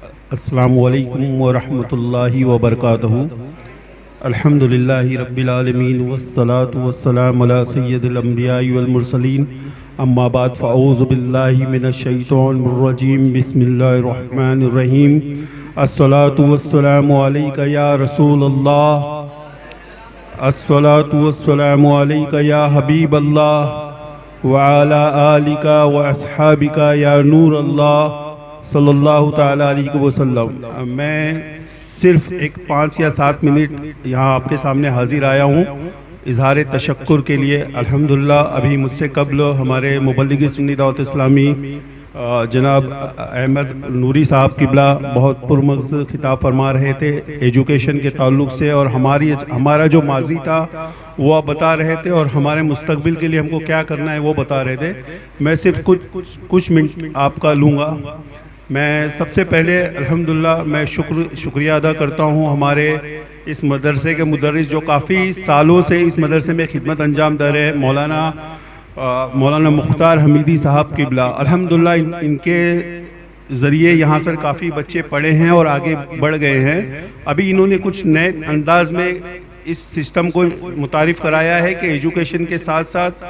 السلام علیکم ورحمۃ اللہ وبرکاتہ۔ الحمدللہ رب العالمین والصلاة والسلام علی سید الانبیاء والمرسلین، اما بعد فاعوذ باللہ من الشیطان الرجیم، بسم اللہ الرحمن الرحیم۔ الصلاة والسلام علیک یا رسول اللہ، الصلاة والسلام علیک یا حبیب اللہ، وعلی آلک واصحابک یا نور اللہ صلی اللہ تعالیٰ علیہ وسلم۔ میں صرف ایک 5 یا 7 منٹ یہاں آپ کے سامنے حاضر آیا ہوں اظہار تشکر کے لیے۔ الحمدللہ ابھی مجھ سے قبل ہمارے مبلغ سنی دعوت اسلامی جناب احمد نوری صاحب قبلہ بہت پرمغز خطاب فرما رہے تھے ایجوکیشن کے تعلق سے، اور ہمارا جو ماضی تھا وہ آپ بتا رہے تھے، اور ہمارے مستقبل کے لیے ہم کو کیا کرنا ہے وہ بتا رہے تھے۔ میں صرف کچھ منٹ آپ کا لوں گا۔ میں سب سے پہلے الحمدللہ میں شکریہ ادا کرتا ہوں ہمارے اس مدرسے کے مدرس جو کافی سالوں سے اس مدرسے میں خدمت انجام دے رہے ہیں، مولانا مختار حمیدی صاحب قبلہ۔ الحمدللہ ان کے ذریعے یہاں سے کافی بچے پڑھے ہیں اور آگے بڑھ گئے ہیں۔ ابھی انہوں نے کچھ نئے انداز میں اس سسٹم کو متعارف کرایا ہے کہ ایجوکیشن کے ساتھ ساتھ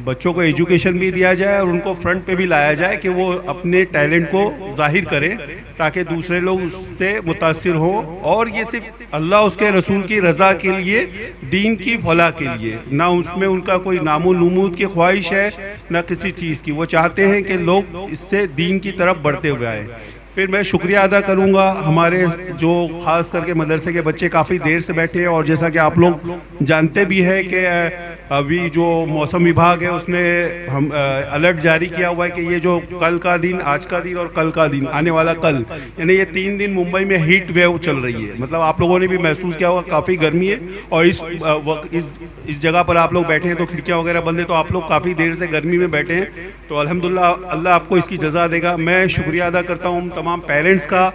بچوں کو ایجوکیشن بھی دیا جائے اور ان کو فرنٹ پہ بھی لایا جائے کہ وہ اپنے ٹیلنٹ کو ظاہر کرے تاکہ دوسرے لوگ اس سے متاثر ہوں، اور یہ صرف اللہ اس کے رسول کی رضا کے لیے، دین کی فلاح کے لیے، نہ اس میں ان کا کوئی نام و نمود کی خواہش ہے نہ کسی چیز کی۔ وہ چاہتے ہیں کہ لوگ اس سے دین کی طرف بڑھتے ہوئے آئیں۔ پھر میں شکریہ ادا کروں گا ہمارے جو خاص کر کے مدرسے کے بچے کافی دیر سے بیٹھے ہیں، اور جیسا کہ آپ لوگ جانتے بھی ہیں کہ ابھی جو موسم وبھاگ ہے اس نے الرٹ جاری کیا ہوا ہے کہ یہ جو کل کا دن، آج کا دن اور کل کا دن، آنے والا کل، یعنی یہ 3 دن ممبئی میں ہیٹ ویو چل رہی ہے۔ مطلب آپ لوگوں نے بھی محسوس کیا ہوگا کافی گرمی ہے، اور اس جگہ پر آپ لوگ بیٹھے ہیں تو کھڑکیاں وغیرہ بند ہیں تو آپ لوگ کافی دیر سے گرمی میں بیٹھے ہیں، تو الحمدللہ اللہ آپ کو اس کی جزا دے گا۔ میں شکریہ ادا کرتا ہوں تمام پیرنٹس کا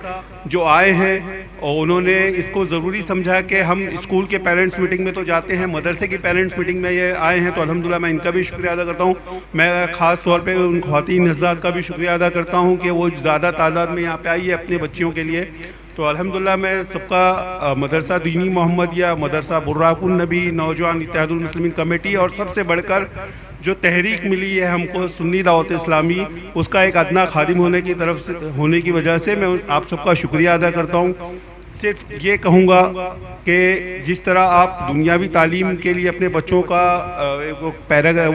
جو آئے ہیں، اور انہوں نے اس کو ضروری سمجھا کہ ہم اسکول کے پیرنٹس میٹنگ میں تو جاتے ہیں، مدرسے کی پیرنٹس میٹنگ میں یہ آئے ہیں، تو الحمدللہ میں ان کا بھی شکریہ ادا کرتا ہوں۔ میں خاص طور پہ ان خواتین حضرات کا بھی شکریہ ادا کرتا ہوں کہ وہ زیادہ تعداد میں یہاں پہ آئی ہے اپنے بچیوں کے لیے۔ تو الحمدللہ میں سب کا مدرسہ دینی محمدیہ، مدرسہ براق النبی، نوجوان اتحاد المسلمین کمیٹی، اور سب سے بڑھ کر جو تحریک ملی ہے ہم کو سنی دعوت اسلامی، اس کا ایک ادنا خادم ہونے کی وجہ سے میں آپ سب کا شکریہ ادا کرتا ہوں۔ صرف یہ کہوں گا کہ جس طرح آپ دنیاوی تعلیم کے لیے اپنے بچوں کا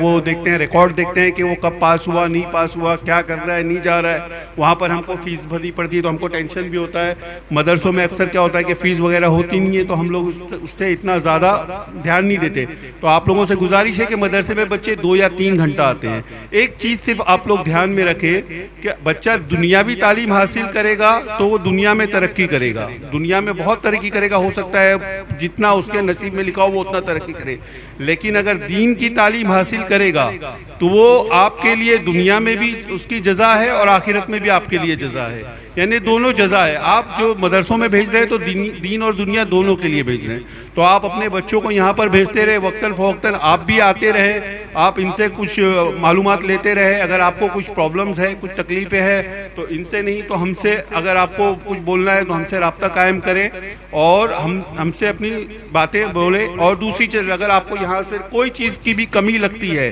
وہ دیکھتے ہیں، ریکارڈ دیکھتے ہیں کہ وہ کب پاس ہوا، نہیں پاس ہوا، کیا کر رہا ہے، نہیں جا رہا ہے، وہاں پر ہم کو فیس بھرنی پڑتی ہے تو ہم کو ٹینشن بھی ہوتا ہے۔ مدرسوں میں اکثر کیا ہوتا ہے کہ فیس وغیرہ ہوتی نہیں ہے تو ہم لوگ اس سے اتنا زیادہ دھیان نہیں دیتے۔ تو آپ لوگوں سے گزارش ہے کہ مدرسے میں بچے 2 یا 3 گھنٹہ آتے ہیں۔ ایک چیز صرف آپ لوگ دھیان میں رکھیں کہ بچہ دنیاوی تعلیم حاصل کرے گا تو وہ دنیا میں ترقی کرے گا، دنیا میں بہت ترقی کرے گا، ہو سکتا ہے جتنا اس کے نصیب میں لکھا ہو وہ اتنا ترقی کرے، لیکن اگر دین کی تعلیم حاصل کرے گا تو وہ آپ کے لیے دنیا میں بھی اس کی جزا ہے اور آخرت میں بھی آپ کے لیے جزا ہے، یعنی دونوں جزا ہے۔ آپ جو مدرسوں میں بھیج رہے ہیں تو دین اور دنیا دونوں کے لیے بھیج رہے ہیں، تو آپ اپنے بچوں کو یہاں پر بھیجتے رہے، وقتاً فوقتاً آپ بھی آتے رہے، آپ ان سے کچھ معلومات لیتے رہے۔ اگر آپ کو کچھ پرابلمز ہے، کچھ تکلیفیں ہیں تو ان سے نہیں تو ہم سے، اگر آپ کو کچھ بولنا ہے تو ہم سے رابطہ قائم کریں اور ہم سے اپنی باتیں بولیں۔ اور دوسری چیز، اگر آپ کو یہاں سے کوئی چیز کی بھی کمی لگتی ہے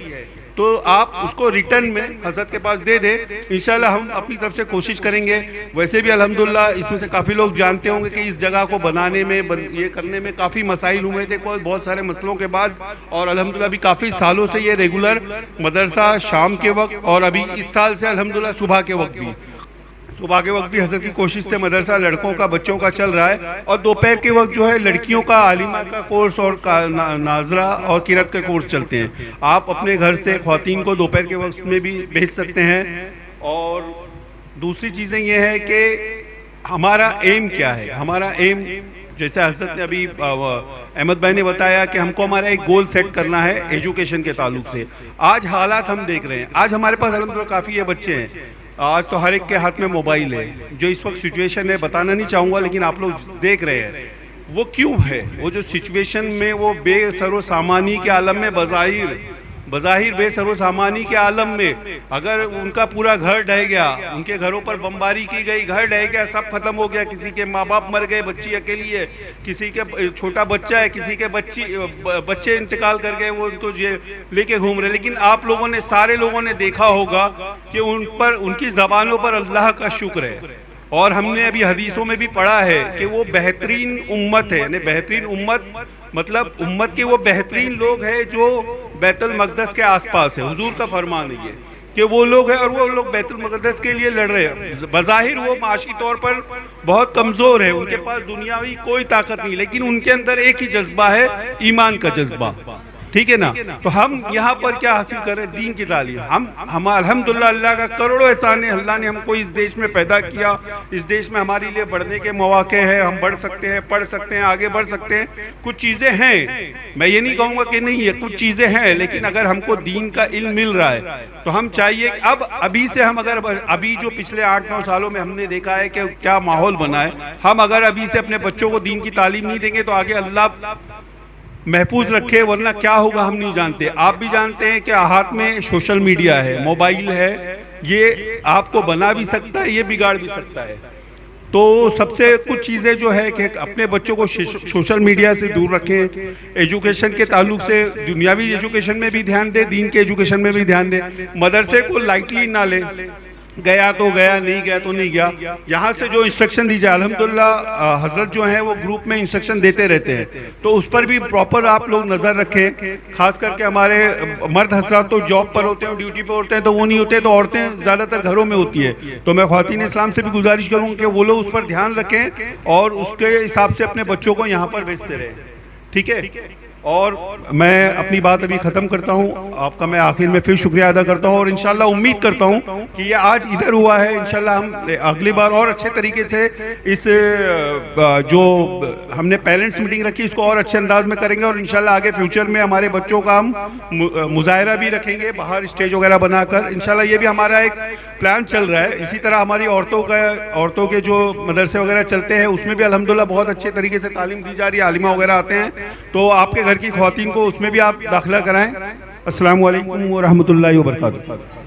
تو آپ اس کو ریٹرن میں حضرت کے پاس دے دیں، انشاءاللہ ہم اپنی طرف سے کوشش کریں گے۔ ویسے بھی الحمدللہ اس میں سے کافی لوگ جانتے ہوں گے کہ اس جگہ کو بنانے میں، یہ کرنے میں کافی مسائل ہوئے تھے بہت سارے مسئلوں کے بعد، اور الحمدللہ بھی کافی سالوں سے یہ ریگولر مدرسہ شام کے وقت اور ابھی اس سال سے الحمدللہ صبح کے وقت بھی حضرت کی کوشش سے مدرسہ لڑکوں کا، بچوں کا چل رہا ہے، اور دوپہر کے وقت جو ہے لڑکیوں کا عالمہ کا کورس اور ناظرہ اور قرات کے کورس چلتے ہیں۔ آپ اپنے گھر سے خواتین کو دوپہر کے وقت میں بھی بھیج سکتے ہیں۔ اور دوسری چیزیں یہ ہے کہ ہمارا ایم کیا ہے، ہمارا ایم جیسے حضرت نے ابھی احمد بھائی نے بتایا کہ ہم کو ہمارا ایک گول سیٹ کرنا ہے ایجوکیشن کے تعلق سے۔ آج حالات ہم دیکھ رہے ہیں، آج ہمارے پاس الحمدللہ کافی یہ بچے ہیں، آج تو ہر ایک کے ہاتھ میں موبائل ہے، جو اس وقت سچویشن ہے بتانا نہیں چاہوں گا لیکن آپ لوگ دیکھ رہے ہیں وہ کیوں ہے، وہ جو سچویشن میں وہ بے سر و سامانی کے عالم میں بظاہر بظاہر بے سر و سامانی کے عالم میں اگر ان کا پورا گھر ڈھہ گیا، ان کے گھروں پر بمباری کی گئی، گھر ڈھہ گیا، سب ختم ہو گیا، کسی کے ماں باپ مر گئے، بچی اکیلی ہے، کسی کے چھوٹا بچہ ہے، کسی کے بچے انتقال کر گئے، وہ ان کو لے کے گھوم رہے، لیکن آپ لوگوں نے، سارے لوگوں نے دیکھا ہوگا کہ ان کی زبانوں پر اللہ کا شکر ہے، اور ہم نے ابھی حدیثوں میں بھی پڑھا ہے کہ وہ بہترین امت ہے، یعنی بہترین امت مطلب امت کے وہ بہترین لوگ ہیں جو بیت المقدس کے آس پاس ہے۔ حضور کا فرمان ہے یہ کہ وہ لوگ ہیں، اور وہ لوگ بیت المقدس کے لیے لڑ رہے ہیں۔ بظاہر وہ معاشی طور پر بہت کمزور ہے، ان کے پاس دنیاوی کوئی طاقت نہیں، لیکن ان کے اندر ایک ہی جذبہ ہے، ایمان کا جذبہ، ٹھیک ہے نا؟ تو ہم یہاں پر کیا حاصل کر رہے ہیں؟ دین کی تعلیم۔ ہم الحمدللہ اللہ کا کروڑوں احسان ہے، اللہ نے ہم کو اس دیش میں پیدا کیا، اس دیش میں ہمارے لیے بڑھنے کے مواقع ہیں، ہم بڑھ سکتے ہیں، پڑھ سکتے ہیں، آگے بڑھ سکتے ہیں، کچھ چیزیں ہیں، میں یہ نہیں کہوں گا کہ نہیں ہے، کچھ چیزیں ہیں، لیکن اگر ہم کو دین کا علم مل رہا ہے تو ہم چاہیے کہ ابھی سے ہم اگر ابھی جو پچھلے 8-9 سالوں میں ہم نے دیکھا ہے کہ کیا ماحول بنا ہے، ہم اگر ابھی سے اپنے بچوں کو دین کی تعلیم نہیں دیں گے تو آگے اللہ محفوظ رکھے، ورنہ کیا ہوگا ہم نہیں جانتے۔ آپ بھی جانتے ہیں کہ ہاتھ میں سوشل میڈیا ہے، موبائل ہے، یہ آپ کو بنا بھی سکتا ہے، یہ بگاڑ بھی سکتا ہے۔ تو سب سے کچھ چیزیں جو ہے کہ اپنے بچوں کو سوشل میڈیا سے دور رکھیں، ایجوکیشن کے تعلق سے دنیاوی ایجوکیشن میں بھی دھیان دیں، دین کے ایجوکیشن میں بھی دھیان دیں، مدرسے کو لائٹلی نہ لیں، گیا تو گیا، نہیں گیا تو نہیں گیا، یہاں سے جو انسٹرکشن دی جائے، الحمدللہ حضرت جو ہیں وہ گروپ میں انسٹرکشن دیتے رہتے ہیں، تو اس پر بھی پراپر آپ لوگ نظر رکھیں، خاص کر کے ہمارے مرد حضرات تو جاب پر ہوتے ہیں، ڈیوٹی پر ہوتے ہیں، تو وہ نہیں ہوتے، تو عورتیں زیادہ تر گھروں میں ہوتی ہے، تو میں خواتین اسلام سے بھی گزارش کروں کہ وہ لوگ اس پر دھیان رکھیں اور اس کے حساب سے اپنے بچوں کو یہاں پر بھیجتے رہیں، ٹھیک ہے؟ اور میں اپنی بات ابھی ختم کرتا ہوں، آپ کا میں آخر میں پھر شکریہ ادا کرتا ہوں، اور انشاءاللہ امید کرتا ہوں کہ یہ آج ادھر ہوا ہے، انشاءاللہ ہم اگلی بار اور اچھے طریقے سے اس جو ہم نے پیرنٹس میٹنگ رکھی اس کو اور اچھے انداز میں کریں گے، اور انشاءاللہ آگے فیوچر میں ہمارے بچوں کا ہم مظاہرہ بھی رکھیں گے باہر اسٹیج وغیرہ بنا کر، انشاءاللہ یہ بھی ہمارا ایک پلان چل رہا ہے۔ اسی طرح ہماری عورتوں کے جو مدرسے وغیرہ چلتے ہیں اس میں بھی الحمدللہ بہت اچھے طریقے سے تعلیم دی جا رہی ہے، عالمہ وغیرہ آتے ہیں، تو آپ کے گھر کی خواتین کو اس میں بھی آپ داخلہ کرائیں۔ السلام علیکم ورحمۃ اللہ وبرکاتہ۔